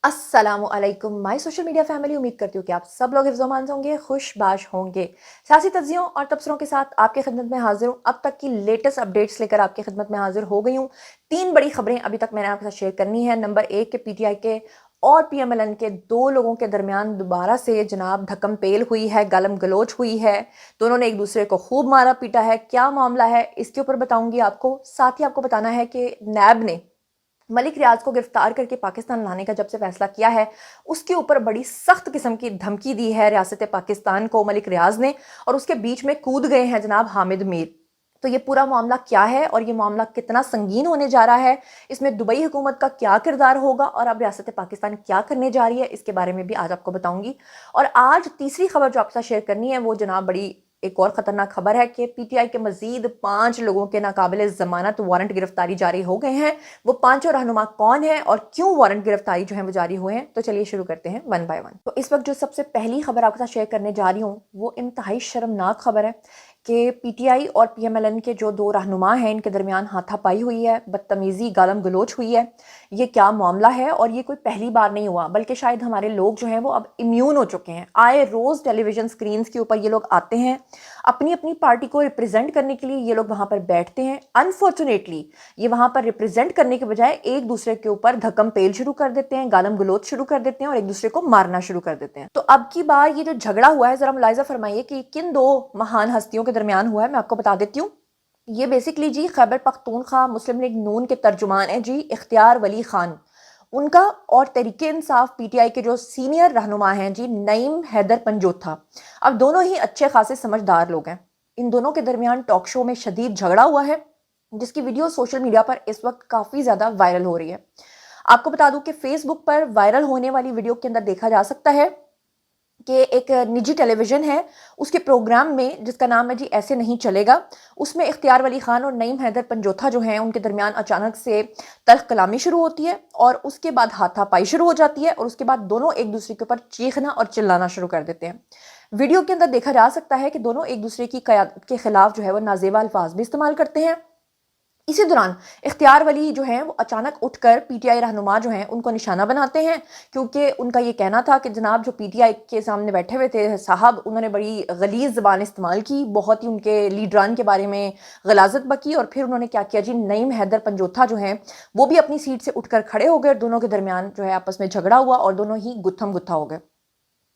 अस्सलाम वालेकुम my social media family. उम्मीद करती हूँ कि आप सब लोग हिफ्ज़-ओ-अमान से होंगे, खुशबाश होंगे। सियासी तज्ज़ियों और तबसरों के साथ आपकी खिदमत में हाज़िर हूँ। अब तक की लेटेस्ट अपडेट्स लेकर आपकी खिदमत में हाज़िर हो गई हूँ। 3 बड़ी खबरें अभी तक मैंने आपके साथ शेयर करनी है। नंबर 1 के पीटीआई के और पीएमएलएन के 2 लोगों के दरमियान दोबारा से जनाब धक्कम-पेल हुई है, गालम-गलोच हुई है। दोनों ने एक दूसरे को खूब मारा-पीटा है। क्या मामला है, इसके ऊपर बताऊँगी आपको। साथ ही आपको बताना है कि नैब ने मलिक रियाज को गिरफ्तार करके पाकिस्तान लाने का जब से फैसला किया है, उसके ऊपर बड़ी सख्त किस्म की धमकी दी है रियासत पाकिस्तान को मलिक रियाज ने, और उसके बीच में कूद गए हैं जनाब हामिद मीर। तो ये पूरा मामला क्या है और ये मामला कितना संगीन होने जा रहा है, इसमें दुबई हुकूमत का क्या किरदार होगा और अब रियासत पाकिस्तान क्या करने जा रही है, इसके बारे में भी आज आपको बताऊंगी। और आज तीसरी खबर जो आपके साथ शेयर करनी है वो जनाब बड़ी एक और खतरनाक खबर है कि पीटीआई के मजीद 5 लोगों के नाकाबिले जमानत वारंट गिरफ्तारी जारी हो गए हैं। वो 5 रहनुमा कौन है और क्यों वारंट गिरफ्तारी जो है वो जारी हुए हैं, तो चलिए शुरू करते हैं वन बाय वन। तो इस वक्त जो सबसे पहली खबर आपके साथ शेयर करने जा रही हूँ वो इंतहाई शर्मनाक खबर है कि पीटीआई और पीएमएलएन के जो 2 रहनुमा हैं इनके दरमियान हाथापाई हुई है, बदतमीजी गालम गलोच हुई है। ये क्या मामला है, और ये कोई पहली बार नहीं हुआ, बल्कि शायद हमारे लोग जो हैं वो अब इम्यून हो चुके हैं। आए रोज टेलीविजन स्क्रीन के ऊपर ये लोग आते हैं, अपनी अपनी पार्टी को रिप्रेजेंट करने के लिए ये लोग वहां पर बैठते हैं। अनफॉर्चुनेटली ये वहां पर रिप्रेजेंट करने के बजाय एक दूसरे के ऊपर धक्कम पेल शुरू कर देते हैं, गालम गलोच शुरू कर देते हैं और एक दूसरे को मारना शुरू कर देते हैं। तो अब की बार ये जो झगड़ा हुआ है, जरा मुलाहिजा फरमाइए कि किन 2 महान हस्तियों के दरमियान हुआ है। मैं आपको बता देती हूँ। ये बेसिकली जी खैबर पख्तूनख्वा मुस्लिम लीग नून के तर्जुमान है जी इख्तियार वली खान, उनका, और तहरीके इंसाफ पीटीआई के जो सीनियर रहनुमा हैं जी नईम हैदर पंजोथा। अब दोनों ही अच्छे खासे समझदार लोग हैं। इन दोनों के दरमियान टॉक शो में शदीद झगड़ा हुआ है, जिसकी वीडियो सोशल मीडिया पर इस वक्त काफी ज्यादा वायरल हो रही है। आपको बता दूं कि फेसबुक पर वायरल होने वाली वीडियो के अंदर देखा जा सकता है कि एक निजी टेलीविजन है, उसके प्रोग्राम में जिसका नाम है जी ऐसे नहीं चलेगा, उसमें इख्तियार वली खान और नईम हैदर पंजोथा जो हैं उनके दरमियान अचानक से तल्ख कलामी शुरू होती है और उसके बाद हाथापाई शुरू हो जाती है, और उसके बाद दोनों एक दूसरे के ऊपर चीखना और चिल्लाना शुरू कर देते हैं। वीडियो के अंदर देखा जा सकता है कि दोनों एक दूसरे की क़यादत के खिलाफ जो है वो नाजेबा अल्फाज भी इस्तेमाल करते हैं। इसी दौरान इख्तियार वली जो हैं वो अचानक उठकर पीटीआई रहनुमा जो हैं उनको निशाना बनाते हैं, क्योंकि उनका ये कहना था कि जनाब जो पीटीआई के सामने बैठे हुए थे साहब, उन्होंने बड़ी गलीज़ ज़बान इस्तेमाल की, बहुत ही उनके लीडरान के बारे में गलाजत बकी। और फिर उन्होंने क्या किया जी, नईम हैदर पंजोथा जो हैं वो भी अपनी सीट से उठकर खड़े हो गए, दोनों के दरमियान जो है आपस में झगड़ा हुआ और दोनों ही गुत्थम गुत्था हो गए।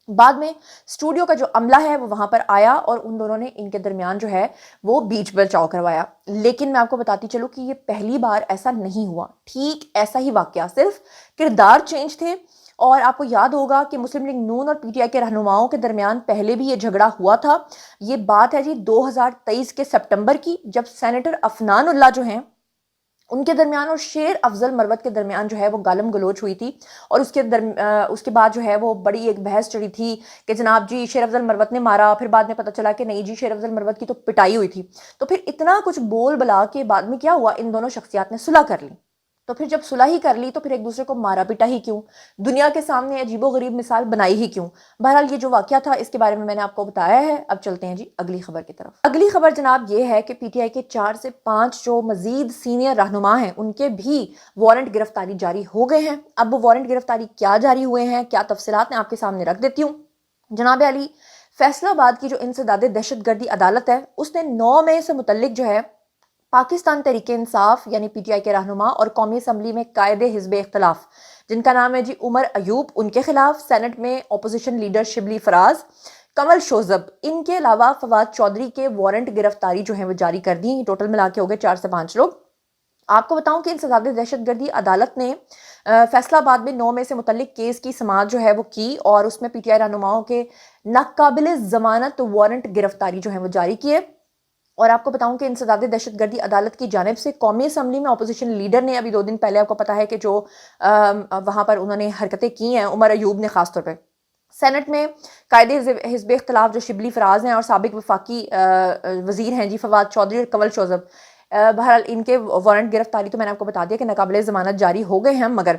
बाद में स्टूडियो का जो अमला है वो वहां पर आया और उन दोनों ने इनके दरमियान जो है वो बीच बचाव करवाया। लेकिन मैं आपको बताती चलूं कि ये पहली बार ऐसा नहीं हुआ, ठीक ऐसा ही वाकया, सिर्फ किरदार चेंज थे। और आपको याद होगा कि मुस्लिम लीग नून और पीटीआई के रहनुमाओं के दरमियान पहले भी ये झगड़ा हुआ था। ये बात है जी 2023 के सितंबर की, जब सेनेटर अफनान उल्लाह जो हैं उनके दरमियान और शेर अफजल मरवत के दरमियान जो है वो गालम गलोच हुई थी। और उसके बाद जो है वो बड़ी एक बहस चढ़ी थी कि जनाब जी शेर अफजल मरवत ने मारा, फिर बाद में पता चला कि नहीं जी शेर अफजल मरवत की तो पिटाई हुई थी। तो फिर इतना कुछ बोल बला के बाद में क्या हुआ, इन दोनों शख्सियात ने सुलह कर ली। तो फिर जब सुलह ही कर ली तो फिर एक दूसरे को मारा पीटा ही क्यों, दुनिया के सामने अजीबो गरीब मिसाल बनाई ही क्यों। बहरहाल ये जो वाकया था इसके बारे में मैंने आपको बताया है। अब चलते हैं जी अगली खबर की तरफ। अगली खबर जनाब ये है कि पीटीआई के 4 से 5 जो मजीद सीनियर रहनुमा हैं उनके भी वारंट गिरफ्तारी जारी हो गए हैं। अब वो वारंट गिरफ्तारी क्या जारी हुए हैं, क्या तफसीलात मैं आपके सामने रख देती हूँ। जनाब अली, फैसलाबाद की जो इंसदाद दहशतगर्दी अदालत है उसने 9 मई से मुतल्लिक जो है पाकिस्तान तहरीके इंसाफ यानी पीटीआई के रहनुमा और कौमी असम्बली में कायदे हिज़्ब इख्तलाफ जिनका नाम है जी उमर अयूब, उनके खिलाफ सेनेट में अपोजिशन लीडर शिबली फराज, कमल शोजब, इनके अलावा फवाद चौधरी के वारंट गिरफ्तारी जो है वो जारी कर दी। टोटल मिला के हो गए 4 से 5 लोग। आपको बताऊं कि इंसदाद दहशतगर्दी अदालत ने फैसलाबाद में 9 मई से मुतल्लिक केस की समाअत जो है वो की और उसमें पीटीआई रहनुमाओं के नाकाबिले जमानत वारंट गिरफ्तारी जो है वो जारी किए। और आपको बताऊं कि इंसदाद दहशतगर्दी अदालत की जानिब से कौमी असम्बली में अपोजिशन लीडर ने अभी 2 दिन पहले, आपको पता है कि जो वहां पर उन्होंने हरकतें की हैं उमर अयूब ने खासतौर पर, सेनेट में कायदे हिज़्ब इख्तलाफ जो शिबली फराज हैं और साबिक वफाकी वजीर हैं जी फवाद चौधरी और कमल शोजब, बहरहाल इनके वारंट गिरफ्तारी तो मैंने आपको बता दिया कि नाकाबिले ज़मानत जारी हो गए हैं। मगर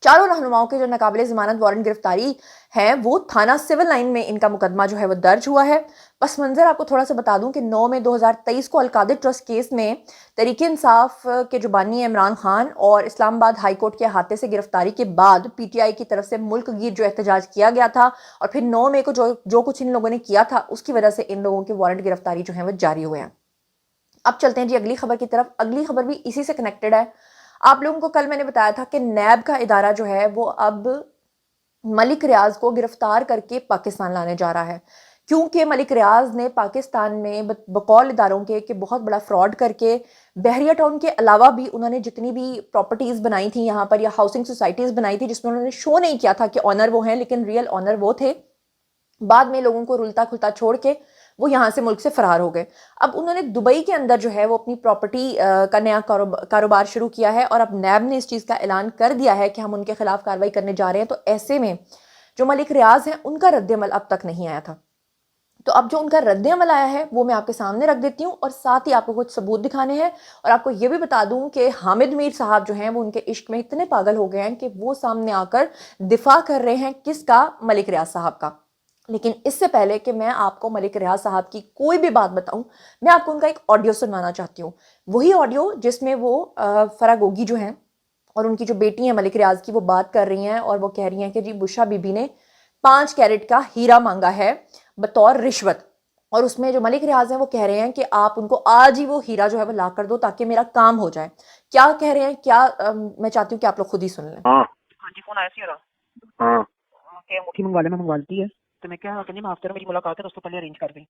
चारों रहनुमाओं के जो नाकाबिले ज़मानत वारंट गिरफ्तारी हैं वो थाना सिविल लाइन में इनका मुकदमा जो है वो दर्ज हुआ है। पस मंज़र आपको थोड़ा सा बता दूं कि 9 मई 2023 को अलकादिर ट्रस्ट केस में तहरीक इंसाफ के जो बानी इमरान खान और इस्लामाबाद हाई कोर्ट के अहाते से गिरफ्तारी के बाद पीटीआई की तरफ से मुल्क गीर जो एहतजाज किया गया था और फिर 9 मई को जो कुछ इन लोगों ने किया था उसकी वजह से इन लोगों के वारंट गिरफ्तारी जो है वो जारी हुए हैं। अब चलते हैं जी अगली खबर की तरफ। अगली खबर भी इसी से कनेक्टेड है। आप लोगों को कल मैंने बताया था कि नैब का इदारा जो है वो अब मलिक रियाज को गिरफ्तार करके पाकिस्तान लाने जा रहा है, क्योंकि मलिक रियाज ने पाकिस्तान में बकौल इदारों के कि बहुत बड़ा फ्रॉड करके बहरिया टाउन के अलावा भी उन्होंने जितनी भी प्रॉपर्टीज़ बनाई थी यहाँ पर या हाउसिंग सोसाइटीज़ बनाई थी जिसमें उन्होंने शो नहीं किया था कि ऑनर वो हैं, लेकिन रियल ऑनर वो थे, बाद में लोगों को रुलता खुलता छोड़ के वो यहाँ से मुल्क से फरार हो गए। अब उन्होंने दुबई के अंदर जो है वो अपनी प्रॉपर्टी का नया कारोबार शुरू किया है और अब नैब ने इस चीज़ का ऐलान कर दिया है कि हम उनके खिलाफ कार्रवाई करने जा रहे हैं। तो ऐसे में जो मलिक रियाज हैं उनका रद्द-ए-अमल अब तक नहीं आया था। तो अब जो उनका रद्द-ए-अमल आया है वो मैं आपके सामने रख देती हूँ और साथ ही आपको कुछ सबूत दिखाने हैं और आपको ये भी बता दूं कि हामिद मीर साहब जो हैं वो उनके इश्क में इतने पागल हो गए हैं कि वो सामने आकर दिफा कर रहे हैं किसका, मलिक रियाज साहब का। लेकिन इससे पहले कि मैं आपको मलिक रियाज साहब की कोई भी बात बताऊं, मैं आपको उनका एक ऑडियो सुनवाना चाहती हूँ। वही ऑडियो जिसमें वो फरा गोगी जो हैं और उनकी जो बेटी है मलिक रियाज की वो बात कर रही हैं और वो कह रही हैं कि जी बुशरा बीबी ने 5 कैरेट का हीरा मांगा है बतौर रिश्वत, और उसमें जो मलिक रियाज हैं वो कह रहे हैं कि आप उनको आज ही वो हीरा जो है वो ला कर दो ताकि मेरा काम हो जाए। क्या कह रहे हैं, क्या मैं चाहती हूँ कि आप लोग खुद ही सुन लें। हाँ जी, फोन आया सी हाँ कि अंगूठी मंगवा ले, मैं मंगवाती है तो मैं क्या कहनी मैं हफ्ते में मेरी मुलाकात है तो उसको पहले अरेंज कर दी।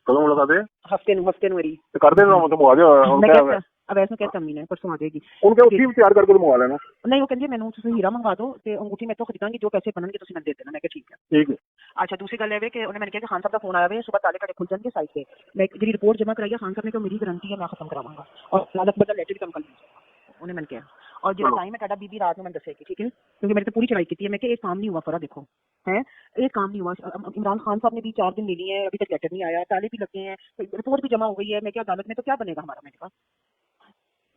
कਦੋਂ ਮੁਲਾਕਾਤ ਹੈ? हफ्ते में मेरी ਤੇ ਕਰਦੇ ਨਾ ਮਤਲਬ ਆ ਜਾ ਹੁਣ मैं ਕਿਆ क्या ਹੈ अब ऐसा क्या कमी है, परसों आ जाएगी। उनके उसी भी तैयार करके मंगवा लेना। नहीं वो कहती है मैंने तुम हीरा मंगवा दो ते अंगूठी मैं तो खरीदांगी, जो पैसे बनणगे तुम मैं दे देना। मैं क्या ठीक है। ठीक है। अच्छा दूसरी गल है कि उन्हें मैंने कहा कि खान साहब का फोन आया है, सुबह ताले कड़े खुल जाएंगे साइड से, मैं जी रिपोर्ट जमा कराई है खान साहब ने, तो मेरी गारंटी है मैं खत्म कराऊंगा और लालच बदल लेटर भी कम कर दीजिएगा उन्हें मैंने कहा। और जो टाइम है टाटा बीबी रात में मैंने दसेगी, ठीक है, क्योंकि मैंने तो पूरी चढ़ाई की थी। मैं कि एक काम नहीं हुआ फरा, देखो है एक काम नहीं हुआ। इमरान खान साहब ने भी 4 दिन ले लिए हैं, अभी तक लेटर नहीं आया, ताले भी लगे हैं, रिपोर्ट भी जमा हो गई है। मैं क्या अदालत में तो क्या बनेगा हमारा। मैंने कहा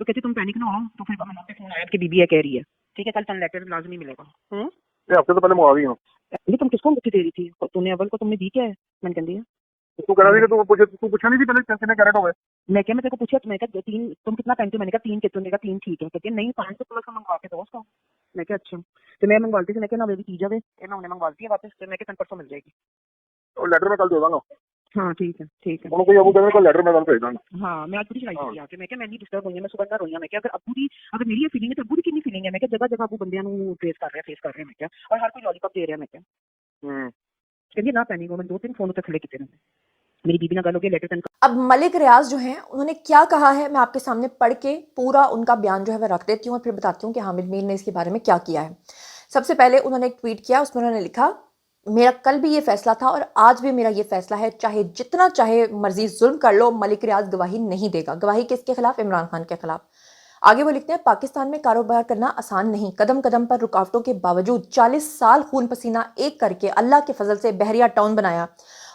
तो कहती तुम पैनिक ना हो, तो फिर मैंने फोन आया कि बीबी है कह रही है ठीक है कल तन लेटर लाजमी मिलेगा। ये हफ्ते तो पहले मंगवा दी हूं। ये तुम किसको अंगूठी दे रही थी, तूने अव्वल को तुमने दी क्या है। मैंने कह दिया तू कह रही थी कि तू पूछा नहीं थी पहले कितने कैरेट हो गए। मैं क्या मैं तेरे को पूछा, मैं क्या 3 तुम कितना पहनते हो। मैंने कहा 3 के, तूने कहा 3 ठीक है। कहती है नहीं 5 तो प्लस मंगवा के दो उसको। मैं क्या अच्छा तो मैं मंगवाती थी। मैं क्या ना वे भी की जावे ना उन्हें मंगवाती है वापस, तो मैं क्या परसों मिल जाएगी। और लेटर में कल दे दूंगा। हाँ ठीक है ठीक है। उनको कोई अबू कहने को लेटर में कल भेज दूंगा। हाँ मैं आज पूरी चढ़ाई की आके मैं क्या मैं नहीं डिस्टर्ब हुई, मैं सुबह ना रोई। मैं क्या अगर अबू दी अगर मेरी ये फीलिंग है तो अबू दी कितनी फीलिंग है। मैं क्या जगह जगह अबू बंदियां नु फेस कर रहे हैं मैं क्या, और हर कोई लॉलीपॉप दे रहा है। मैं क्या कहती ना पैनिक हो, मैं 2-3 फोन उते खड़े किते रहंदे मेरी बीबी ना गल हो गई लेटर। अब मलिक रियाज जो हैं उन्होंने क्या कहा है मैं आपके सामने पढ़ के पूरा उनका बयान जो है वह रख देती हूँ और फिर बताती हूँ कि हामिद मीर ने इसके बारे में क्या किया है। सबसे पहले उन्होंने एक ट्वीट किया, उसमें उन्होंने लिखा मेरा कल भी ये फैसला था और आज भी मेरा ये फैसला है, चाहे जितना चाहे मर्जी जुल्म कर लो, मलिक रियाज गवाही नहीं देगा। गवाही किसके खिलाफ? इमरान खान के खिलाफ। आगे वो लिखते हैं पाकिस्तान में कारोबार करना आसान नहीं, कदम कदम पर रुकावटों के बावजूद 40 साल खून पसीना एक करके अल्लाह के फजल से बहरिया टाउन बनाया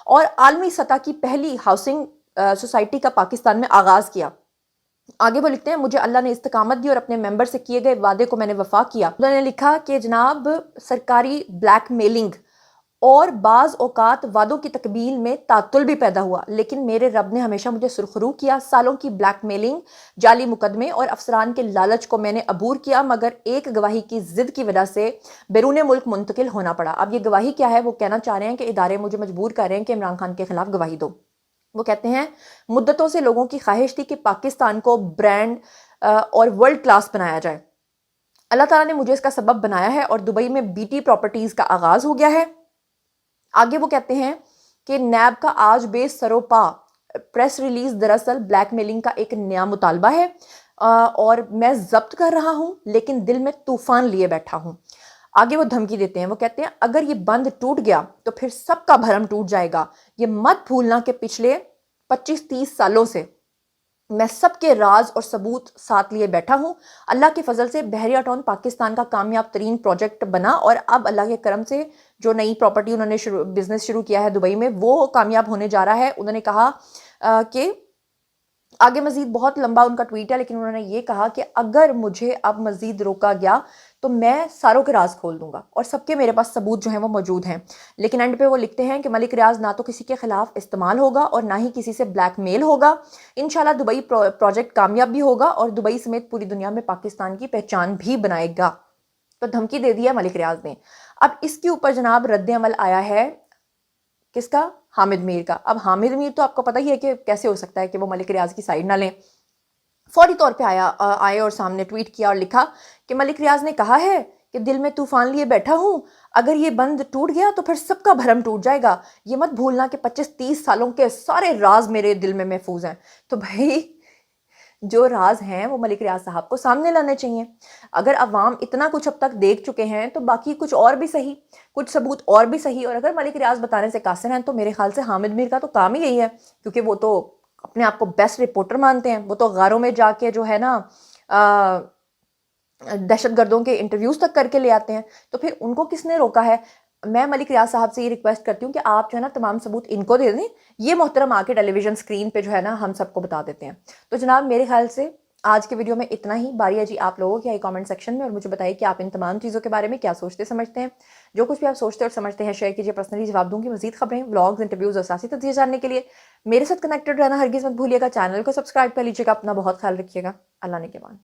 और आलमी सतह की पहली हाउसिंग सोसाइटी का पाकिस्तान में आगाज किया। आगे वो लिखते हैं मुझे अल्लाह ने इस्तकामत दी और अपने मेंबर से किए गए वादे को मैंने वफा किया। उन्होंने लिखा कि जनाब सरकारी ब्लैकमेलिंग और बाज़ औकात वादों की तकमील में तातुल भी पैदा हुआ, लेकिन मेरे रब ने हमेशा मुझे सुरखरू किया। सालों की ब्लैकमेलिंग, जाली मुकदमे और अफसरान के लालच को मैंने अबूर किया, मगर एक गवाही की जिद की वजह से बैरून मुल्क मुंतकिल होना पड़ा। अब ये गवाही क्या है? वो कहना चाह रहे हैं कि इदारे मुझे मजबूर कर रहे हैं कि इमरान खान के खिलाफ गवाही दो। वो कहते हैं मुद्दतों से लोगों की ख्वाहिश थी कि पाकिस्तान को ब्रांड और वर्ल्ड क्लास बनाया जाए। अल्लाह ताला ने मुझे इसका सबब बनाया है और दुबई में बीटी प्रॉपर्टीज़ का आगाज़ हो गया है। आगे वो कहते हैं कि नैब का आज बेसरोपा प्रेस रिलीज दरअसल ब्लैकमेलिंग का एक नया मुतालबा है और मैं जब्त कर रहा हूं लेकिन दिल में तूफान लिए बैठा हूं। आगे वो धमकी देते हैं, वो कहते हैं अगर ये बंद टूट गया तो फिर सबका भरम टूट जाएगा। ये मत भूलना कि पिछले 25-30 सालों से मैं सबके राज और सबूत साथ लिए बैठा हूं। अल्लाह के फजल से बहरिया टाउन पाकिस्तान का कामयाब तरीन प्रोजेक्ट बना और अब अल्लाह के करम से जो नई प्रॉपर्टी उन्होंने बिजनेस शुरू किया है दुबई में वो कामयाब होने जा रहा है। उन्होंने कहा कि आगे मजीद बहुत लंबा उनका ट्वीट है, लेकिन उन्होंने ये कहा कि अगर मुझे अब मजीद रोका गया تو میں ساروں کے راز کھول دوں گا اور سب کے میرے پاس ثبوت جو ہیں وہ موجود ہیں. لیکن اینڈ پہ وہ لکھتے ہیں کہ ملک ریاض نہ تو کسی کے خلاف استعمال ہوگا اور نہ ہی کسی سے بلیک میل ہوگا. انشاءاللہ دبئی پروجیکٹ کامیاب بھی ہوگا اور دبئی سمیت پوری دنیا میں پاکستان کی پہچان بھی بنائے گا. تو دھمکی دے دیا ملک ریاض نے. اب اس کے اوپر جناب رد عمل آیا ہے کس کا؟ حامد میر کا. اب حامد میر تو آپ کو پتہ ہی ہے کہ کیسے ہو سکتا ہے کہ وہ ملک ریاض کی سائیڈ نہ لیں. فوری طور پہ آئے اور سامنے ٹویٹ کیا اور لکھا کہ ملک ریاض نے کہا ہے کہ دل میں طوفان لیے بیٹھا ہوں، اگر یہ بند ٹوٹ گیا تو پھر سب کا بھرم ٹوٹ جائے گا. یہ مت بھولنا کہ 25-30 سالوں کے سارے راز میرے دل میں محفوظ ہیں. تو بھائی جو راز ہیں وہ ملک ریاض صاحب کو سامنے لانے چاہیے. اگر عوام اتنا کچھ اب تک دیکھ چکے ہیں تو باقی کچھ اور بھی صحیح، کچھ ثبوت اور بھی صحیح. اور اگر ملک ریاض بتانے سے قاصر ہیں تو میرے خیال سے حامد میر کا تو کام ہی یہی ہے، کیونکہ وہ تو اپنے آپ کو بیسٹ رپورٹر مانتے ہیں. وہ تو غاروں میں جا کے جو ہے نا دہشت گردوں کے انٹرویوز تک کر کے لے آتے ہیں. تو پھر ان کو کس نے روکا ہے؟ میں ملک ریاض صاحب سے یہ ریکویسٹ کرتی ہوں کہ آپ جو ہے نا تمام ثبوت ان کو دے دیں، یہ محترم آ کے ٹیلی ویژن اسکرین پہ جو ہے نا ہم سب کو بتا دیتے ہیں. تو جناب میرے خیال سے آج کے ویڈیو میں اتنا ہی. باری ہے جی آپ لوگوں کی کامنٹ سیکشن میں، اور مجھے بتائیے کہ آپ ان تمام چیزوں کے بارے میں کیا سوچتے سمجھتے ہیں. جو کچھ بھی آپ سوچتے اور سمجھتے ہیں شیئر کیجیے، پرسنلی جواب دوں گی. مزید خبریں، ولاگز، انٹرویوز اور سیاسی تجزیے جاننے کے لیے میرے ساتھ کنیکٹڈ رہنا ہرگز مت بھولیے گا. چینل کو سبسکرائب کر لیجیے گا. اپنا بہت خیال رکھیے گا. اللہ نے کے بعد.